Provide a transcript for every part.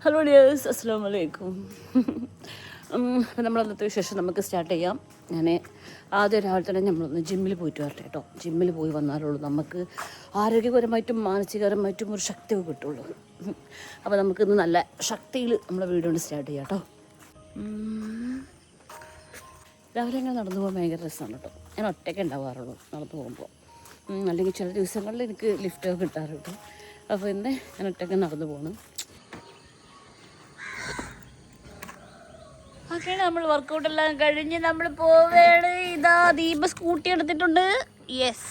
Hello dears, അസ്സാം വലൈക്കും. അപ്പം നമ്മളന്നത്തെ വിശേഷം നമുക്ക് സ്റ്റാർട്ട് ചെയ്യാം. ഞാൻ ആദ്യം രാവിലെ തന്നെ നമ്മളൊന്ന് ജിമ്മിൽ പോയിട്ട് വരട്ടെ കേട്ടോ. ജിമ്മിൽ പോയി വന്നാലുള്ളൂ നമുക്ക് ആരോഗ്യപരമായിട്ടും മാനസികപരമായിട്ടും ഒരു ശക്തി കിട്ടുള്ളൂ. അപ്പോൾ നമുക്കിന്ന് നല്ല ശക്തിയിൽ നമ്മളെ വീഡിയോ കൊണ്ട് സ്റ്റാർട്ട് ചെയ്യാം കേട്ടോ. രാവിലെ ഇങ്ങനെ നടന്നു പോകാൻ ഭയങ്കര രസമാണ് കേട്ടോ. ഞാൻ ഒറ്റയ്ക്ക് ഉണ്ടാവാറുള്ളൂ നടന്നു പോകുമ്പോൾ, അല്ലെങ്കിൽ ചില ദിവസങ്ങളിൽ എനിക്ക് ലിഫ്റ്റൊക്കെ കിട്ടാറുണ്ട്. അപ്പോൾ ഇന്ന് ഞാൻ ഒറ്റയ്ക്ക് നടന്നു പോകണം. ഓക്കെ, നമ്മൾ വർക്കൗട്ട് എല്ലാം കഴിഞ്ഞ് നമ്മൾ പോവേണ്. ഇതാ ദീപ സ്കൂട്ടി എടുത്തിട്ടുണ്ട്. Yes,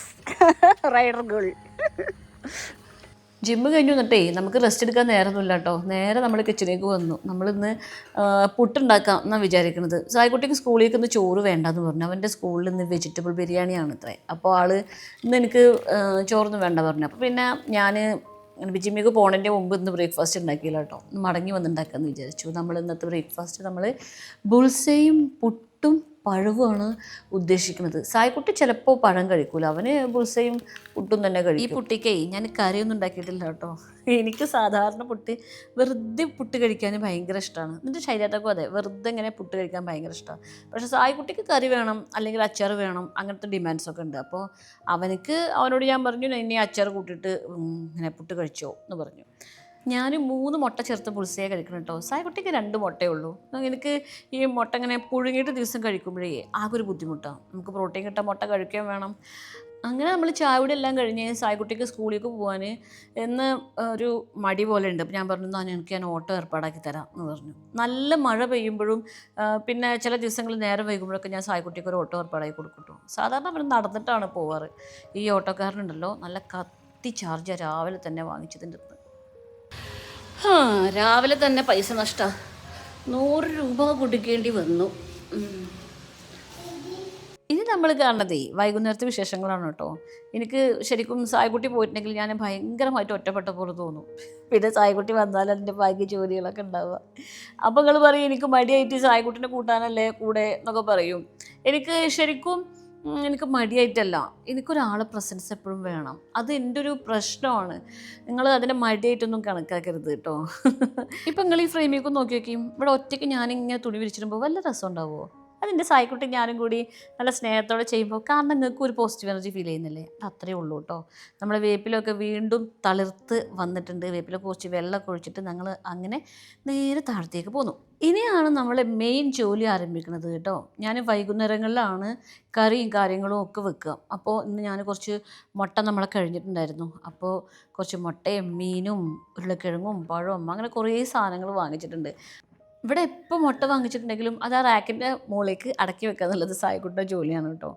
rider girl. ജിമ്മ് കഴിഞ്ഞു വന്നിട്ടേ നമുക്ക് റെസ്റ്റ് എടുക്കാൻ നേരമൊന്നുമില്ല കേട്ടോ. നേരെ നമ്മൾ കിച്ചണിലേക്ക് വന്നു. നമ്മളിന്ന് പുട്ടുണ്ടാക്കാം എന്നാണ് വിചാരിക്കുന്നത്. സായിക്കുട്ടിക്ക് സ്കൂളിലേക്ക് ഇന്ന് ചോറ് വേണ്ടെന്ന് പറഞ്ഞു. അവൻ്റെ സ്കൂളിൽ ഇന്ന് വെജിറ്റബിൾ ബിരിയാണിയാണ് ഇത്രേ. അപ്പോൾ ഇന്ന് എനിക്ക് ചോറൊന്നും വേണ്ട പറഞ്ഞു. അപ്പോൾ പിന്നെ ഞാൻ ജിമ്മിക്ക് പോണതിൻ്റെ മുമ്പ് ഇന്ന് ബ്രേക്ക്ഫാസ്റ്റ് ഉണ്ടാക്കിയില്ല കേട്ടോ. മടങ്ങി വന്നുണ്ടാക്കാമെന്ന് വിചാരിച്ചു. നമ്മൾ ഇന്നത്തെ ബ്രേക്ക്ഫാസ്റ്റ് നമ്മൾ ബുൾസയും പുട്ടും പഴവുമാണ് ഉദ്ദേശിക്കുന്നത്. സായിക്കുട്ടി ചിലപ്പോൾ പഴം കഴിക്കൂല, അവന് ബുൾസയും പുട്ടും തന്നെ കഴിക്കും. ഈ പുട്ടിക്കേ ഞാൻ കറിയൊന്നും ഉണ്ടാക്കിയിട്ടില്ല കേട്ടോ. എനിക്ക് സാധാരണ വെറുതെ പുട്ട് കഴിക്കാൻ ഭയങ്കര ഇഷ്ടമാണ്. എന്നിട്ട് ശരീരത്തൊക്കെ അതെ, വെറുതെ ഇങ്ങനെ പുട്ട് കഴിക്കാൻ ഭയങ്കര ഇഷ്ടമാണ്. പക്ഷേ സായിക്കുട്ടിക്ക് കറി വേണം, അല്ലെങ്കിൽ അച്ചാർ വേണം, അങ്ങനത്തെ ഡിമാൻഡ്സൊക്കെ ഉണ്ട്. അപ്പോൾ അവനോട് ഞാൻ പറഞ്ഞു, ഇനി അച്ചാർ കൂട്ടിയിട്ട് ഇങ്ങനെ പുട്ട് കഴിച്ചോ എന്ന് പറഞ്ഞു. ഞാൻ 3 മുട്ട ചേർത്ത് പുളിസയെ കഴിക്കണം കേട്ടോ. സായിക്കുട്ടിക്ക് 2 മുട്ടയേ ഉള്ളൂ. എനിക്ക് ഈ മുട്ട ഇങ്ങനെ പുഴുങ്ങിയിട്ട് ദിവസം കഴിക്കുമ്പോഴേ ആകെ ഒരു ബുദ്ധിമുട്ടാണ്. നമുക്ക് പ്രോട്ടീൻ കിട്ടാൻ മുട്ട കഴിക്കുകയും വേണം. അങ്ങനെ നമ്മൾ ചായയുടെ എല്ലാം കഴിഞ്ഞ് സായിക്കുട്ടിക്ക് സ്കൂളിലേക്ക് പോകാൻ എന്ന് ഒരു മടി പോലെ ഉണ്ട്. അപ്പോൾ ഞാൻ പറഞ്ഞു, ഞാൻ ഓട്ടോ ഏർപ്പാടാക്കി തരാം എന്ന് പറഞ്ഞു. നല്ല മഴ പെയ്യുമ്പോഴും പിന്നെ ചില ദിവസങ്ങളിൽ നേരം വൈകുമ്പോഴൊക്കെ ഞാൻ സായിക്കുട്ടിക്ക് ഒരു ഓട്ടോ ഏർപ്പാടാക്കി കൊടുക്കും. സാധാരണ അവർ നടന്നിട്ടാണ് പോവാറ്. ഈ ഓട്ടോക്കാരനുണ്ടല്ലോ, നല്ല കത്തി ചാർജ് രാവിലെ തന്നെ വാങ്ങിച്ചതിൻ്റെ അടുത്ത്. രാവിലെ തന്നെ പൈസ നഷ്ടമാണ്. 100 രൂപ കൊടുക്കേണ്ടി വന്നു. ഇനി നമ്മൾ കാണുന്നതേ വൈകുന്നേരത്തെ വിശേഷങ്ങളാണ് കേട്ടോ. എനിക്ക് ശരിക്കും സായിക്കുട്ടി പോയിട്ടുണ്ടെങ്കിൽ ഞാൻ ഭയങ്കരമായിട്ട് ഒറ്റപ്പെട്ട പോലെ തോന്നും. പിന്നെ സായിക്കുട്ടി വന്നാൽ അതിൻ്റെ ബാക്കി ജോലികളൊക്കെ ഉണ്ടാവുക. അപ്പോൾ നിങ്ങൾ പറയും എനിക്ക് മടിയായിട്ട് സായിക്കുട്ടിനെ കൂട്ടാനല്ലേ കൂടെ എന്നൊക്കെ പറയും. എനിക്ക് മടിയായിട്ടല്ല, എനിക്കൊരാളെ പ്രസൻസ് എപ്പോഴും വേണം. അത് എൻ്റെ ഒരു പ്രശ്നമാണ്. നിങ്ങൾ അതിനെ മടിയായിട്ടൊന്നും കണക്കാക്കരുത് കേട്ടോ. ഇപ്പം നിങ്ങൾ ഈ ഫ്രെയിമിലേക്ക് നോക്കി നോക്കിയും ഇവിടെ ഒറ്റയ്ക്ക് ഞാനിങ്ങനെ തുണി വിരിച്ചിടുമ്പോൾ വല്ല രസം ഉണ്ടാവുമോ? അതിൻ്റെ സായിക്കുട്ടി ഞാനും കൂടി നല്ല സ്നേഹത്തോടെ ചെയ്യുമ്പോൾ കാരണം നിങ്ങൾക്ക് ഒരു പോസിറ്റീവ് എനർജി ഫീൽ ചെയ്യുന്നില്ലേ? അത്രയേ ഉള്ളൂ കേട്ടോ. നമ്മുടെ വേപ്പിലൊക്കെ വീണ്ടും തളിർത്ത് വന്നിട്ടുണ്ട്. വേപ്പിലൊക്കെ കുറച്ച് വെള്ളമൊക്കെ ഒഴിച്ചിട്ട് ഞങ്ങൾ അങ്ങനെ നേരെ താഴത്തേക്ക് പോന്നു. ഇനിയാണ് നമ്മൾ മെയിൻ ജോലി ആരംഭിക്കുന്നത് കേട്ടോ. ഞാൻ വൈകുന്നേരങ്ങളിലാണ് കറിയും കാര്യങ്ങളും ഒക്കെ വെക്കുക. അപ്പോൾ ഇന്ന് ഞാൻ കുറച്ച് മുട്ട നമ്മളെ കഴിഞ്ഞിട്ടുണ്ടായിരുന്നു. അപ്പോൾ കുറച്ച് മുട്ടയും മീനും ഉരുളക്കിഴങ്ങും പഴവും അങ്ങനെ കുറേ സാധനങ്ങൾ വാങ്ങിച്ചിട്ടുണ്ട്. ഇവിടെ എപ്പോൾ മുട്ട വാങ്ങിച്ചിട്ടുണ്ടെങ്കിലും അത് ആ റാക്കിൻ്റെ മുകളിലേക്ക് അടക്കി വെക്കുക എന്നുള്ളത് സായിക്കുട്ടിയുടെ ജോലിയാണ് കേട്ടോ.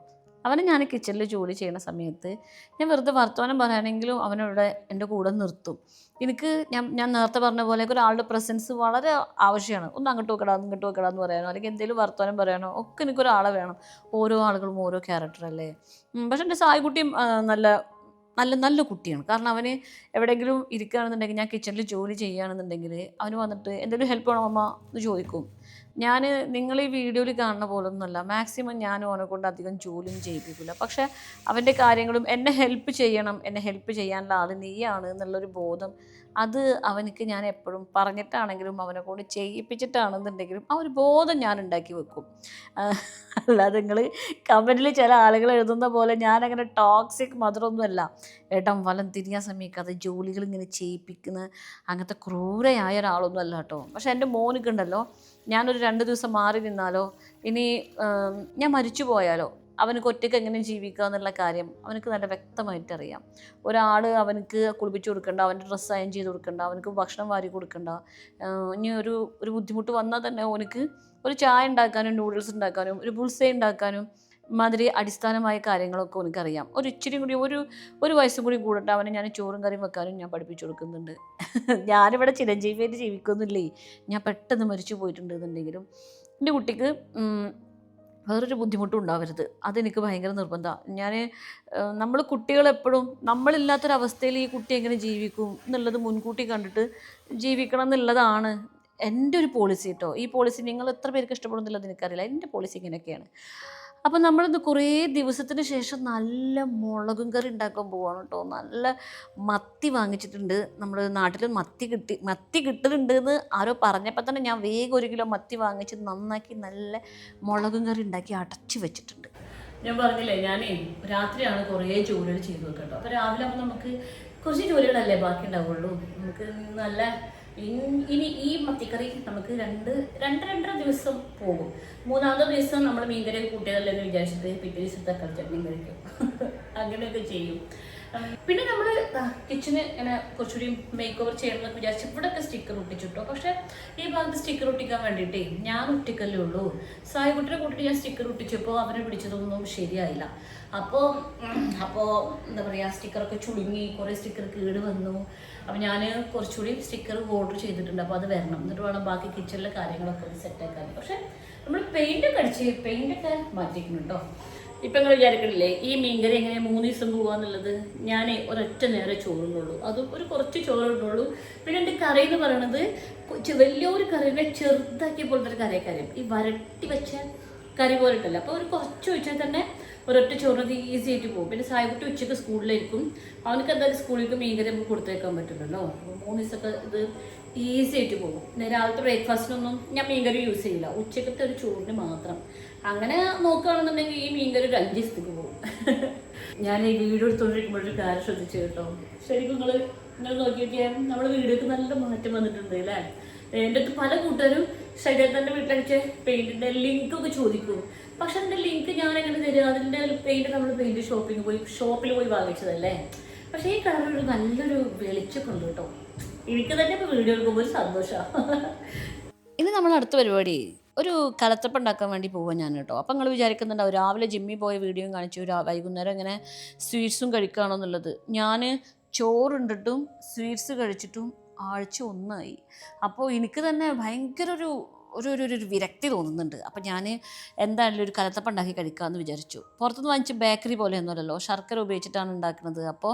അവനെ ഞാൻ കിച്ചണിൽ ജോലി ചെയ്യുന്ന സമയത്ത് ഞാൻ വെറുതെ വർത്തമാനം പറയാനെങ്കിലും അവനവിടെ എൻ്റെ കൂടെ നിർത്തും. ഞാൻ നേരത്തെ പറഞ്ഞ പോലെ ഒരാളുടെ പ്രസൻസ് വളരെ ആവശ്യമാണ്. ഒന്ന് അങ്ങോട്ട് വെക്കടാ, ഇങ്ങോട്ട് വെക്കടാ എന്ന് പറയാനോ അല്ലെങ്കിൽ എന്തെങ്കിലും വർത്തമാനം പറയാനോ ഒക്കെ എനിക്കൊരാളെ വേണം. ഓരോ ആളുകളും ഓരോ ക്യാരക്ടറല്ലേ. പക്ഷെ എൻ്റെ സായിക്കുട്ടിയും നല്ല നല്ല നല്ല കുട്ടിയാണ്. കാരണം അവന് എവിടെയെങ്കിലും ഇരിക്കുകയാണെന്നുണ്ടെങ്കിൽ, ഞാൻ കിച്ചണിൽ ജോലി ചെയ്യുകയാണെന്നുണ്ടെങ്കിൽ അവന് വന്നിട്ട് എന്തെങ്കിലും ഹെൽപ്പ് വേണോ അമ്മ എന്ന് ചോദിക്കും. നിങ്ങൾ ഈ വീഡിയോയിൽ കാണുന്ന പോലൊന്നുമല്ല, മാക്സിമം ഞാൻ അവനെ കൊണ്ട് അധികം ജോലിയൊന്നും ചെയ്യിപ്പിക്കില്ല. പക്ഷേ അവൻ്റെ കാര്യങ്ങളും എന്നെ ഹെൽപ്പ് ചെയ്യാനുള്ള ആൾ നീയാണ് എന്നുള്ളൊരു ബോധം അത് അവനക്ക് ഞാൻ എപ്പോഴും പറഞ്ഞിട്ടാണെങ്കിലും അവനെ കൊണ്ട് ചെയ്യിപ്പിച്ചിട്ടാണെന്നുണ്ടെങ്കിലും ആ ഒരു ബോധം ഞാൻ ഉണ്ടാക്കി വെക്കും. അല്ലാതെ നിങ്ങൾ കമൻറ്റിൽ ചില ആളുകൾ എഴുതുന്ന പോലെ ഞാനങ്ങനെ ടോക്സിക് മദറൊന്നുമല്ല. ഏട്ടൻ വലം തിരിയാൻ സമയക്കാതെ ജോലികൾ ഇങ്ങനെ ചെയ്യിപ്പിക്കുന്ന അങ്ങനത്തെ ക്രൂരയായ ഒരാളൊന്നും അല്ല കേട്ടോ. പക്ഷേ എൻ്റെ മോനിക്കുണ്ടല്ലോ, ഞാനൊരു 2 ദിവസം മാറി നിന്നാലോ, ഇനി ഞാൻ മരിച്ചു പോയാലോ, അവനക്ക് ഒറ്റയ്ക്ക് എങ്ങനെ ജീവിക്കുക എന്നുള്ള കാര്യം അവനക്ക് നല്ല വ്യക്തമായിട്ട് അറിയാം. ഒരാൾ അവനക്ക് കുളിപ്പിച്ച് കൊടുക്കണ്ട, അവൻ്റെ ഡ്രസ്സ് അയൺ ചെയ്ത് കൊടുക്കണ്ട, അവനക്ക് ഭക്ഷണം വാരി കൊടുക്കണ്ട. ഇനി ഒരു ബുദ്ധിമുട്ട് വന്നാൽ തന്നെ അവനക്ക് ഒരു ചായ ഉണ്ടാക്കാനും നൂഡിൽസ് ഉണ്ടാക്കാനും ഒരു ബുൾസൈ ഉണ്ടാക്കാനും മാതിരി അടിസ്ഥാനമായ കാര്യങ്ങളൊക്കെ എനിക്കറിയാം. ഇച്ചിരി കൂടി ഒരു വയസ്സും കൂടി കൂടട്ടെ, അവനെ ഞാൻ ചോറും കറിയും വെക്കാനും ഞാൻ പഠിപ്പിച്ചു കൊടുക്കുന്നുണ്ട്. ഞാനിവിടെ ചിരഞ്ജീവിയായിട്ട് ജീവിക്കുന്നില്ലേ, ഞാൻ പെട്ടെന്ന് മരിച്ചു പോയിട്ടുണ്ട് എന്നുണ്ടെങ്കിലും എൻ്റെ കുട്ടിക്ക് വേറൊരു ബുദ്ധിമുട്ടും ഉണ്ടാവരുത്. അതെനിക്ക് ഭയങ്കര നിർബന്ധമാണ്. നമ്മൾ കുട്ടികളെപ്പോഴും നമ്മളില്ലാത്തൊരവസ്ഥയിൽ ഈ കുട്ടി എങ്ങനെ ജീവിക്കും എന്നുള്ളത് മുൻകൂട്ടി കണ്ടിട്ട് ജീവിക്കണം എന്നുള്ളതാണ് എൻ്റെ ഒരു പോളിസി കേട്ടോ. ഈ പോളിസി നിങ്ങൾ എത്ര പേർക്ക് ഇഷ്ടപ്പെടുന്നില്ലെന്ന് എനിക്കറിയില്ല. എൻ്റെ പോളിസി ഇങ്ങനെയൊക്കെയാണ്. അപ്പം നമ്മളിത് കുറേ ദിവസത്തിന് ശേഷം നല്ല മുളകും കറി ഉണ്ടാക്കാൻ പോവാണ് കേട്ടോ. നല്ല മത്തി വാങ്ങിച്ചിട്ടുണ്ട്. നമ്മൾ നാട്ടിൽ മത്തി കിട്ടുന്നുണ്ട് എന്ന് ആരോ പറഞ്ഞപ്പോൾ തന്നെ ഞാൻ വേഗം 1 കിലോ മത്തി വാങ്ങിച്ച് നന്നാക്കി നല്ല മുളകും കറി ഉണ്ടാക്കി അടച്ചു വെച്ചിട്ടുണ്ട്. ഞാൻ പറഞ്ഞില്ലേ, ഞാനേ രാത്രിയാണ് കുറേ ജോലികൾ ചെയ്തു വെക്കട്ടോ. അപ്പോൾ രാവിലെ ആകുമ്പോൾ നമുക്ക് കുറച്ച് ജോലികളല്ലേ ബാക്കി ഉണ്ടാവുള്ളൂ. നമുക്ക് നല്ല ഇനി ഈ മത്തിക്കറി നമുക്ക് 2-2.5 ദിവസം പോകും. 3-ാമത്തെ ദിവസം നമ്മൾ മീൻകറി കൂട്ടിയതല്ലെന്ന് വിചാരിച്ചിട്ട് പിറ്റേ ദിവസം തക്കാളി ചട്നിയും കഴിക്കും. അങ്ങനെയൊക്കെ ചെയ്യും. പിന്നെ നമ്മൾ കിച്ചന് ഇങ്ങനെ കുറച്ചുകൂടി മേക്ക് ഓവർ ചെയ്യണമെന്നൊക്കെ വിചാരിച്ചു ഇവിടെയൊക്കെ സ്റ്റിക്കർ ഒട്ടിച്ചിട്ടോ. പക്ഷേ ഈ ഭാഗത്ത് സ്റ്റിക്കർ ഒട്ടിക്കാൻ വേണ്ടിയിട്ടേ ഞാൻ ഒട്ടിക്കല്ലേ ഉള്ളൂ. സായിക്കുട്ടിനെ കൂട്ടിയിട്ട് ഞാൻ സ്റ്റിക്കർ ഒട്ടിച്ചപ്പോൾ അവനെ പിടിച്ചതൊന്നും ശരിയായില്ല. അപ്പോൾ എന്താ പറയുക, സ്റ്റിക്കറൊക്കെ ചുളുങ്ങി, കുറേ സ്റ്റിക്കർ കേട് വന്നു. അപ്പോൾ ഞാൻ കുറച്ചുകൂടി സ്റ്റിക്കർ ഓർഡർ ചെയ്തിട്ടുണ്ട്. അപ്പോൾ അത് വരണം, എന്നിട്ട് വേണം ബാക്കി കിച്ചണിലെ കാര്യങ്ങളൊക്കെ ഒന്ന് സെറ്റാക്കാൻ. പക്ഷേ നമ്മൾ പെയിൻ്റൊക്കെ മാറ്റിക്കണം കേട്ടോ. ഇപ്പം നിങ്ങൾ വിചാരിക്കണില്ലേ ഈ മീൻകറി എങ്ങനെ 3 ദിവസം പോകാന്നുള്ളത്? ഞാൻ ഒരൊറ്റ നേരെ ചോറുന്നുള്ളൂ, അതും ഒരു കുറച്ച് ചോറുന്നുള്ളൂ. പിന്നെ എൻ്റെ കറി എന്ന് പറയണത് വലിയൊരു കറിയുടെ ചെറുതാക്കിയ പോലത്തെ ഒരു കറിയും ഈ വരട്ടി വെച്ച കറി പോലെ ഇട്ടല്ല. അപ്പോൾ ഒരു കുറച്ച് വെച്ചാൽ തന്നെ ഒരൊറ്റ ചോറിനത് ഈസി ആയിട്ട് പോകും. പിന്നെ സായിക്കുട്ടി ഉച്ചയ്ക്ക് സ്കൂളിലായിരിക്കും. അവനക്ക് എന്തായാലും സ്കൂളിലേക്ക് മീൻകറി നമുക്ക് കൊടുത്തേക്കാൻ പറ്റില്ലല്ലോ. അപ്പോൾ 3 ദിവസമൊക്കെ ഇത് ഈസി ആയിട്ട് പോകും. രാവിലത്തെ ബ്രേക്ക്ഫാസ്റ്റിനൊന്നും ഞാൻ മീൻകറി യൂസ് ചെയ്യില്ല, ഉച്ചക്കത്തെ ഒരു ചോറിന് മാത്രം. അങ്ങനെ നോക്കുകയാണെന്നുണ്ടെങ്കിൽ ഈ മീൻകറി ഒരു 5 ദിവസത്തേക്ക് പോകും. ഞാൻ ഈ വീഡിയോ എടുത്തുകൊണ്ടിരിക്കുമ്പോഴൊരു കാര്യം ശ്രദ്ധിച്ചു കേട്ടോ. ശരിക്കും നിങ്ങൾ നോക്കിയിട്ട് നമ്മുടെ വീഡിയോക്ക് നല്ല മാറ്റം വന്നിട്ടുണ്ട് അല്ലേ? എൻ്റെ അടുത്ത് പല കൂട്ടുകാരും ശരീരത്തിൻ്റെ വീട്ടിലടിച്ച പെയിൻറ്റിൻ്റെ ലിങ്കൊക്കെ ചോദിക്കും. പക്ഷെ അതിൻ്റെ ലിങ്ക് ഞാൻ എങ്ങനെ തരിക? അതിൻ്റെ പെയിൻറ്റ് നമ്മൾ പെയിൻറ്റ് ഷോപ്പിൽ പോയി വാങ്ങിച്ചതല്ലേ. പക്ഷേ ഈ കളറൊരു നല്ലൊരു വെളിച്ചമൊക്കെ ഉണ്ട് കേട്ടോ. എനിക്ക് തന്നെ ഇപ്പോൾ വീഡിയോ എടുക്കുമ്പോൾ ഒരു സന്തോഷമാണ്. ഇനി നമ്മൾ അടുത്ത പരിപാടി ഒരു കലത്തപ്പം ഉണ്ടാക്കാൻ വേണ്ടി പോവാൻ ഞാൻ കേട്ടോ. അപ്പം നിങ്ങൾ വിചാരിക്കുന്നുണ്ടാവും രാവിലെ ജിമ്മിൽ പോയ വീഡിയോയും കാണിച്ചു, വൈകുന്നേരം ഇങ്ങനെ സ്വീറ്റ്സും കഴിക്കുകയാണോ എന്നുള്ളത്. ഞാൻ ചോറുണ്ടിട്ടും സ്വീറ്റ്സ് കഴിച്ചിട്ടും ആഴ്ച 1 ആയി. അപ്പോൾ എനിക്ക് തന്നെ ഭയങ്കര ഒരു വിരക്തി തോന്നുന്നുണ്ട്. അപ്പം ഞാൻ എന്തായാലും ഒരു കലത്തപ്പം ഉണ്ടാക്കി കഴിക്കാമെന്ന് വിചാരിച്ചു. പുറത്തുനിന്ന് വാങ്ങിച്ച ബേക്കറി പോലെയൊന്നുമല്ലല്ലോ, ശർക്കര ഉപയോഗിച്ചിട്ടാണ് ഉണ്ടാക്കുന്നത്. അപ്പോൾ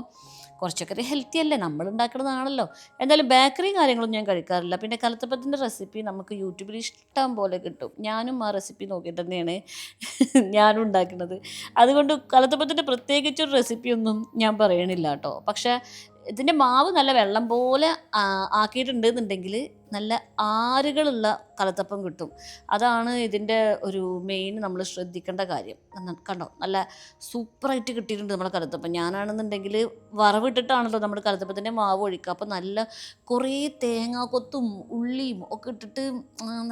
കുറച്ചൊക്കെ ഹെൽത്തി അല്ലേ, നമ്മൾ ഉണ്ടാക്കുന്നതാണല്ലോ. എന്തായാലും ബേക്കറി കാര്യങ്ങളൊന്നും ഞാൻ കഴിക്കാറില്ല. പിന്നെ കലത്തപ്പത്തിൻ്റെ റെസിപ്പി നമുക്ക് യൂട്യൂബിൽ ഇഷ്ടം പോലെ കിട്ടും. ഞാനും ആ റെസിപ്പി നോക്കിയിട്ട് തന്നെയാണ് ഞാനും ഉണ്ടാക്കുന്നത്. അതുകൊണ്ട് കലത്തപ്പത്തിൻ്റെ പ്രത്യേകിച്ചൊരു റെസിപ്പിയൊന്നും ഞാൻ പറയണില്ല കേട്ടോ. പക്ഷേ ഇതിൻ്റെ മാവ് നല്ല വെള്ളം പോലെ ആക്കിയിട്ടുണ്ടെന്നുണ്ടെങ്കിൽ നല്ല ആറുകളുള്ള കലത്തപ്പം കിട്ടും. അതാണ് ഇതിൻ്റെ ഒരു മെയിൻ നമ്മൾ ശ്രദ്ധിക്കേണ്ട കാര്യം. കണ്ടോ, നല്ല സൂപ്പറായിട്ട് കിട്ടിയിട്ടുണ്ട് നമ്മുടെ കലത്തപ്പം. ഞാനാണെന്നുണ്ടെങ്കിൽ വറവിട്ടിട്ടാണല്ലോ നമ്മൾ കലത്തപ്പത്തിൻ്റെ മാവ് ഒഴിക്കുക. അപ്പോൾ നല്ല കുറേ തേങ്ങാക്കൊത്തും ഉള്ളിയും ഒക്കെ ഇട്ടിട്ട്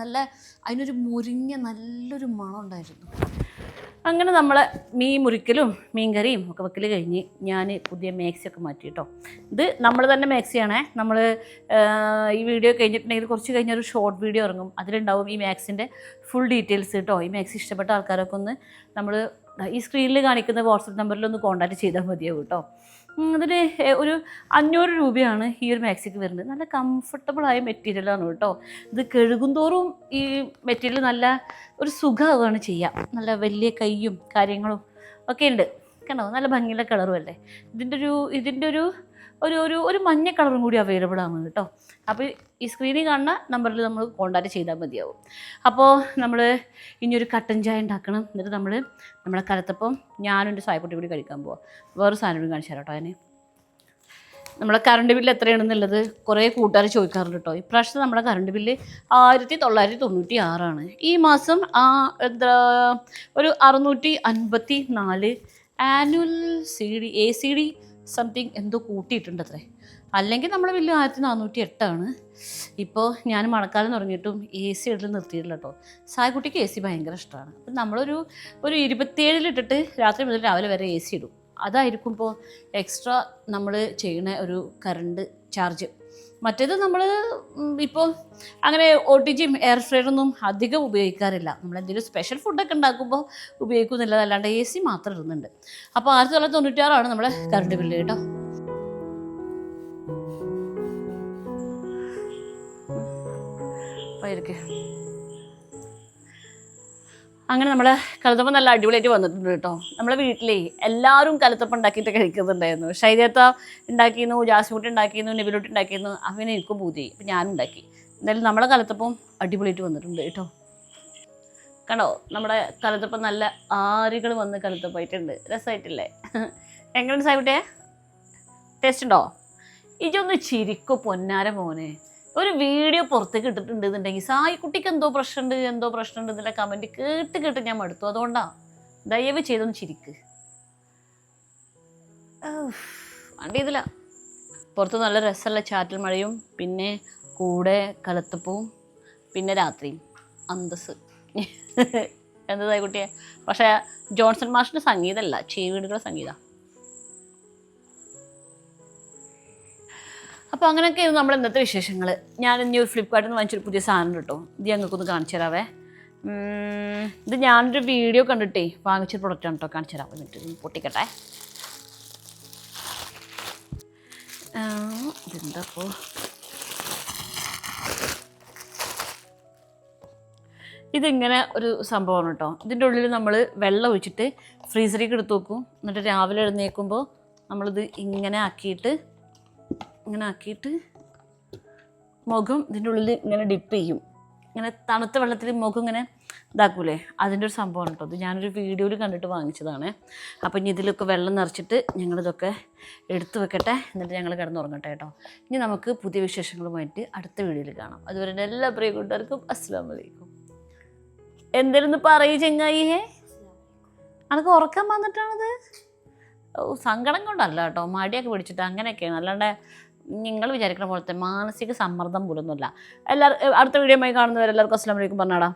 നല്ല അതിനൊരു മുരിഞ്ഞ നല്ലൊരു മണം ഉണ്ടായിരുന്നു. അങ്ങനെ നമ്മളെ മീൻ മുറിക്കലും മീൻ കറിയും ഒക്കെ വെക്കൽ കഴിഞ്ഞ് ഞാൻ പുതിയ മാക്സിയൊക്കെ മാറ്റി കേട്ടോ. ഇത് നമ്മൾ തന്നെ മാക്സിയാണേ. നമ്മൾ ഈ വീഡിയോ കഴിഞ്ഞിട്ടുണ്ടെങ്കിൽ കുറച്ച് കഴിഞ്ഞാൽ ഒരു ഷോർട്ട് വീഡിയോ ഇറങ്ങും, അതിലുണ്ടാവും ഈ മാക്സിൻ്റെ ഫുൾ ഡീറ്റെയിൽസ് കേട്ടോ. ഈ മാക്സി ഇഷ്ടപ്പെട്ട ആൾക്കാരൊക്കെ ഒന്ന് നമ്മൾ ഈ സ്ക്രീനിൽ കാണിക്കുന്ന വാട്സപ്പ് നമ്പറിലൊന്ന് കോൺടാക്റ്റ് ചെയ്താൽ മതിയാവും കേട്ടോ. അതിന് ഒരു 500 രൂപയാണ് ഈ ഒരു മാക്സിക്ക് വരുന്നത്. നല്ല കംഫർട്ടബിളായ മെറ്റീരിയലാണ് കേട്ടോ. ഇത് കഴുകുന്തോറും ഈ മെറ്റീരിയൽ നല്ല ഒരു സുഖമാവുകയാണ് ചെയ്യുക. നല്ല വലിയ കൈയും കാര്യങ്ങളും ഒക്കെ ഉണ്ട്. കണ്ടോ, നല്ല ഭംഗിയുള്ള കളറും അല്ലേ. ഇതിൻ്റെ ഒരു മഞ്ഞ കളറും കൂടി അവൈലബിൾ ആണ് കേട്ടോ. അപ്പോൾ ഈ സ്ക്രീനിൽ കാണുന്ന നമ്പറിൽ നമ്മൾ കോൺടാക്റ്റ് ചെയ്താൽ മതിയാവും. അപ്പോൾ നമ്മൾ ഇനിയൊരു കട്ടൻ ചായ ഉണ്ടാക്കണം. എന്നിട്ട് നമ്മളെ കലത്തപ്പം ഞാനും എൻ്റെ സായിക്കുട്ടി കൂടി കഴിക്കാൻ പോവാം. വേറൊരു സാധനം കൂടി കാണിച്ചു തരാം കേട്ടോ. അതിന് നമ്മളെ കറണ്ട് ബില്ല് എത്രയാണെന്നുള്ളത് കുറേ കൂട്ടുകാർ ചോദിക്കാറുണ്ട് കേട്ടോ. ഇപ്രാവശ്യത്തെ നമ്മുടെ കറണ്ട് ബില്ല് 1996 ഈ മാസം ഒരു 654 ആനുവൽ ACD സംതിങ് എന്തോ കൂട്ടിയിട്ടുണ്ട് അത്രേ. അല്ലെങ്കിൽ നമ്മുടെ ബില്ല് 1408. ഇപ്പോൾ ഞാൻ മഴക്കാലം തുടങ്ങിയിട്ടും AC ഇടൽ നിർത്തിയിട്ടില്ല കേട്ടോ. സായിക്കുട്ടിക്ക് AC ഭയങ്കര ഇഷ്ടമാണ്. അപ്പം നമ്മളൊരു 27 രാത്രി മുതൽ രാവിലെ വരെ AC ഇടും. അതായിരിക്കും ഇപ്പോൾ എക്സ്ട്രാ നമ്മൾ ചെയ്യുന്ന ഒരു കറണ്ട് ചാർജ്. മറ്റേത് നമ്മൾ ഇപ്പോൾ അങ്ങനെ OTG എയർ ഫ്രയറൊന്നും അധികം ഉപയോഗിക്കാറില്ല. നമ്മളെന്തെങ്കിലും സ്പെഷ്യൽ ഫുഡൊക്കെ ഉണ്ടാക്കുമ്പോൾ ഉപയോഗിക്കുന്നില്ല, അല്ലാണ്ട് AC മാത്രം ഇടുന്നുണ്ട്. അപ്പോൾ 1996 നമ്മുടെ കറണ്ട് ബില്ല് കേട്ടോ. അങ്ങനെ നമ്മൾ കലത്തപ്പം നല്ല അടിപൊളിയായിട്ട് വന്നിട്ടുണ്ട് കേട്ടോ. നമ്മളെ വീട്ടിലേ എല്ലാവരും കലത്തപ്പം ഉണ്ടാക്കിയിട്ട് കഴിക്കുന്നുണ്ടായിരുന്നു. ഷൈജത്ത ഉണ്ടാക്കിയിരുന്നു, ജാസ്മിക്കുട്ടി ഉണ്ടാക്കിയിരുന്നു, നെബിലുട്ടി ഉണ്ടാക്കിയിരുന്നു. അവന് എനിക്കും പൂതി, അപ്പം ഞാനും ഉണ്ടാക്കി. എന്തായാലും നമ്മളെ കലത്തപ്പം അടിപൊളിയായിട്ട് വന്നിട്ടുണ്ട് കേട്ടോ. കണ്ടോ നമ്മുടെ കലത്തപ്പം നല്ല ആരുകൾ വന്ന് കലത്തപ്പായിട്ടുണ്ട്. രസമായിട്ടില്ലേ? എങ്ങനെയുണ്ട് സായിക്കുട്ടിയെ? ടേസ്റ്റ് ഉണ്ടോ? ഇതൊന്ന് ചിരിക്കോ പൊന്നാര മോനെ. ഒരു വീഡിയോ പുറത്തേക്ക് ഇട്ടിട്ടുണ്ട് എന്നുണ്ടെങ്കിൽ സായിക്കുട്ടിക്ക് എന്തോ പ്രശ്നമുണ്ട് എന്നുള്ള കമൻറ്റ് കേട്ട് ഞാൻ മടുത്തു. അതുകൊണ്ടാ ദയവ് ചെയ്തൊന്ന് ചിരിക്ക്. വണ്ടി ഇതില്ല. പുറത്ത് നല്ല രസമുള്ള ചാറ്റൽ മഴയും പിന്നെ കൂടെ കലത്തപ്പവും പിന്നെ രാത്രിയും അന്തസ്. എന്തായി കുട്ടിയെ? പക്ഷേ ജോൺസൺ മാഷിൻ്റെ സംഗീതമല്ല, ചീവീടുകളുടെ സംഗീതം. അപ്പോൾ അങ്ങനെയൊക്കെയായിരുന്നു നമ്മൾ ഇന്നത്തെ വിശേഷങ്ങൾ. ഞാൻ ഇനി ഒരു ഫ്ലിപ്കാർട്ടിൽ നിന്ന് വാങ്ങിച്ചൊരു പുതിയ സാധനം കേട്ടോ. ഇത് ഞങ്ങൾക്കൊന്ന് കാണിച്ചു തരാവേ. ഇത് ഞാനൊരു വീഡിയോ കണ്ടിട്ടേ വാങ്ങിച്ച പ്രൊഡക്റ്റാണ് കേട്ടോ. കാണിച്ചു തരാം. എന്നിട്ട് പൊട്ടിക്കട്ടെ. ഇതെന്താപ്പോൾ ഇതിങ്ങനെ ഒരു സംഭവമാണ് കേട്ടോ. ഇതിൻ്റെ ഉള്ളിൽ നമ്മൾ വെള്ളം ഒഴിച്ചിട്ട് ഫ്രീസറിലേക്ക് എടുത്ത് വെക്കും. എന്നിട്ട് രാവിലെ എഴുന്നേൽക്കുമ്പോൾ നമ്മളിത് ഇങ്ങനെ ആക്കിയിട്ട് മുഖം ഇതിൻ്റെ ഉള്ളിൽ ഇങ്ങനെ ഡിപ്പ് ചെയ്യും. ഇങ്ങനെ തണുത്ത വെള്ളത്തിൽ മുഖം ഇങ്ങനെ ഇതാക്കൂലേ, അതിൻ്റെ ഒരു സംഭവമാണ് കേട്ടോ. ഇത് ഞാനൊരു വീഡിയോയിൽ കണ്ടിട്ട് വാങ്ങിച്ചതാണ്. അപ്പം ഇനി ഇതിലൊക്കെ വെള്ളം നിറച്ചിട്ട് ഞങ്ങളിതൊക്കെ എടുത്തു വെക്കട്ടെ. എന്നിട്ട് ഞങ്ങൾ കിടന്നുറങ്ങട്ടെ കേട്ടോ. ഇനി നമുക്ക് പുതിയ വിശേഷങ്ങളുമായിട്ട് അടുത്ത വീഡിയോയിൽ കാണാം. അതുവരെ എല്ലാ പ്രിയ കൂട്ടുകാർക്കും അസ്സലാമു അലൈക്കും. എന്തേലും പറയൂ ചെങ്ങായിയെ. അനക്ക് ഉറക്കം വന്നിട്ടാണത്? സങ്കടം കൊണ്ടല്ല കേട്ടോ, മടിയൊക്കെ പിടിച്ചിട്ട് അങ്ങനെയൊക്കെയാണ്. അല്ലാണ്ട് നിങ്ങൾ വിചാരിക്കുന്ന പോലത്തെ മാനസിക സമ്മർദ്ദം പോലൊന്നുമില്ല. എല്ലാവരും അടുത്ത വീഡിയോയുമായി കാണുന്നവരെല്ലാവർക്കും അസ്സലാമു അലൈക്കും പറഞ്ഞാടാ.